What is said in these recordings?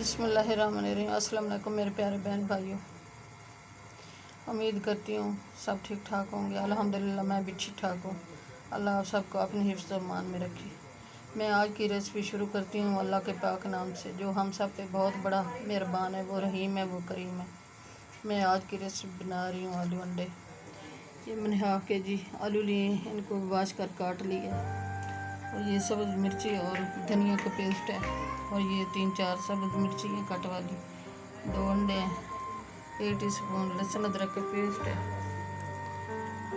बिस्मिल्लाहिर्रहमानिर्रहीम। अस्सलाम वालेकुम मेरे प्यारे बहन भाइयों। उम्मीद करती हूँ सब ठीक ठाक होंगे। अल्हम्दुलिल्लाह मैं भी ठीक ठाक हूँ। अल्लाह आप सबको अपने हिफ्ज़ मान में रखे। मैं आज की रेसिपी शुरू करती हूँ अल्लाह के पाक नाम से, जो हम सब पे बहुत बड़ा मेहरबान है। वो रहीम है, वो करीम है। मैं आज की रेसिपी बना रही हूँ आलू अंडे। ये मैंने हाफ के जी आलू लिए, इनको वाश कर काट लिया। और ये सब्ज़ मिर्ची और धनिया का पेस्ट है। और ये 3-4 सब्ज़ मिर्ची है कट वाली, 2 अंडे हैं, 1 टीस्पून लहसुन अदरक का पेस्ट है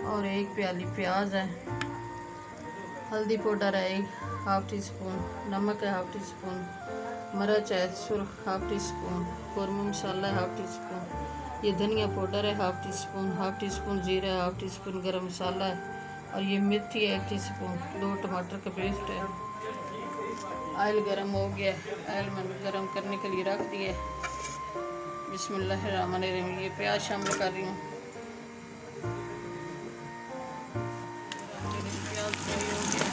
और 1 प्याली प्याज है। हल्दी पाउडर है 1 हाफ टी स्पून, नमक है हाफ टी स्पून, मिर्च है सुर्ख हाफ टी स्पून, कौरमा मसाला है हाफ टी स्पून, ये धनिया पाउडर है हाफ टी स्पून जीरा है, हाफ टी स्पून गरम मसाला है और ये मेथी है 1 टीस्पून, 2 टमाटर का पेस्ट है। ऑयल गरम हो गया, ऑयल मैंने गरम करने के लिए रख दिया। बिस्मिल्लाहिर्रहमानिर्रहीम। ये प्याज शामिल कर रही हूँ। प्याज फ्राई हो गया,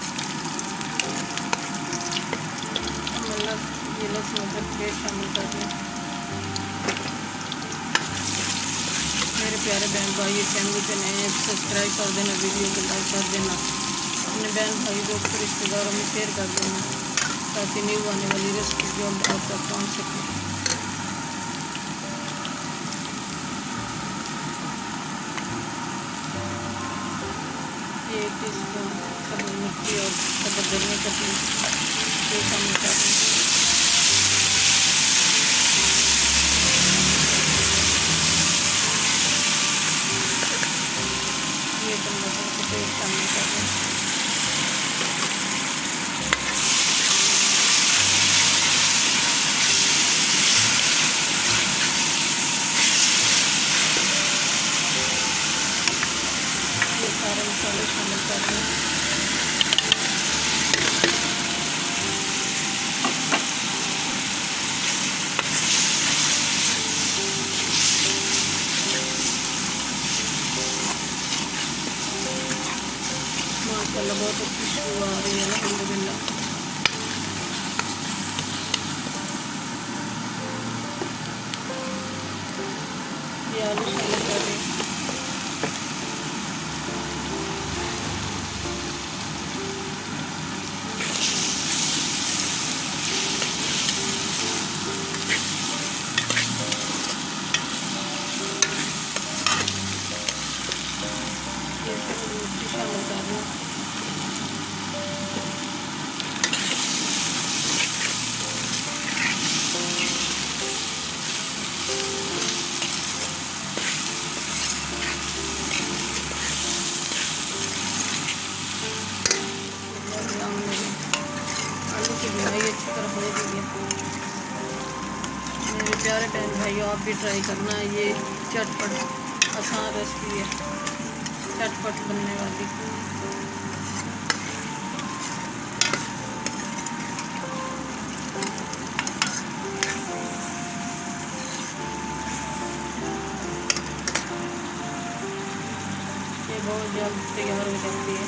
मतलब ये लहसुन अदरक पेस्ट शामिल कर रही हूँ। मेरे प्यारे बहन भाई चैनल पे नए हैं, सब्सक्राइब कर देना, वीडियो को लाइक कर देना, अपने बहन भाई दोस्तों रिश्तेदारों में शेयर कर देना, ताकि न्यू आने वाली रेसिपी जो आप तक पहुँच सके। ये 1 टीस्पून सब्ज़ मिर्ची और सब्ज़ धनिया का पेस्ट शामिल कर दें। ये टमाटर का पेस्ट शामिल कर दें। सारे मसाले शामिल कर दें। माशाल्लाह बहुत अच्छी खुशबू आ रही है अल्हम्दुलिल्लाह। ये आलू शामिल कर दें। मिर्ची शामिल कर रही हूँ। आलू की बुनाई अच्छी तरह हो गई है। मेरे प्यारे बहन भाइयों आप भी ट्राई करना, ये चटपट आसान रेसिपी है, चटपट बनने वाली। ये बहुत जल्द तैयार हो जाती है।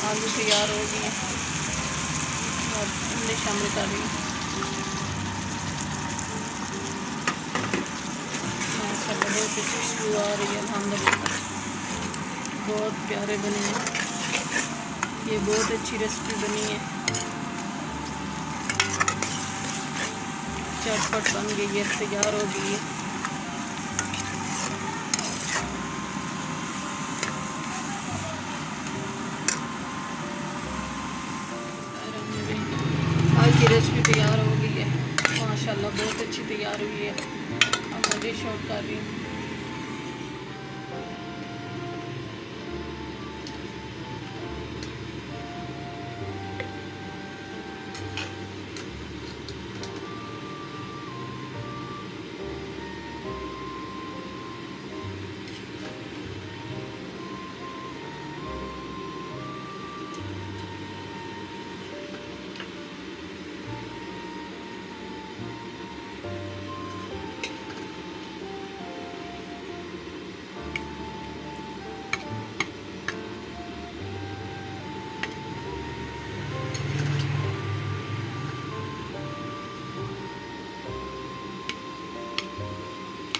आलू तैयार हो गए और अंडे शामिल कर रही हूँ। माशाल्लाह बहुत अच्छी खुशबू आ रही है अल्हम्दुलिल्लाह। बहुत प्यारे बने हैं, ये बहुत अच्छी रेसिपी बनी है, चटपट बन गई है, तैयार हो गई है। आज की रेसिपी तैयार हो गई है माशाल्लाह, बहुत अच्छी तैयार हुई है। अब मैं डिश आउट कर रही हूँ।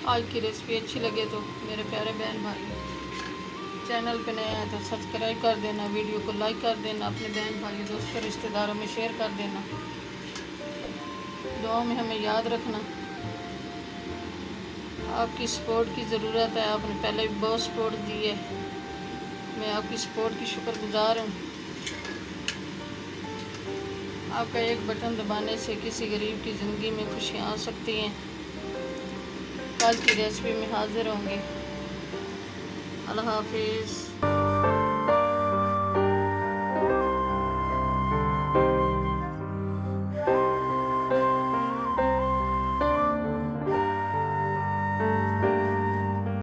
आज की रेसिपी अच्छी लगे तो मेरे प्यारे बहन भाई चैनल पे नए हैं तो सब्सक्राइब कर देना, वीडियो को लाइक कर देना, अपने बहन भाई दोस्तों रिश्तेदारों में शेयर कर देना। दुआओं में हमें याद रखना। आपकी सपोर्ट की ज़रूरत है, आपने पहले भी बहुत सपोर्ट दी है, मैं आपकी सपोर्ट की शुक्रगुजार हूँ। आपका एक बटन दबाने से किसी गरीब की ज़िंदगी में खुशियाँ आ सकती हैं। कल की रेसिपी में हाजिर होंगे। अल्लाह हाफिज़।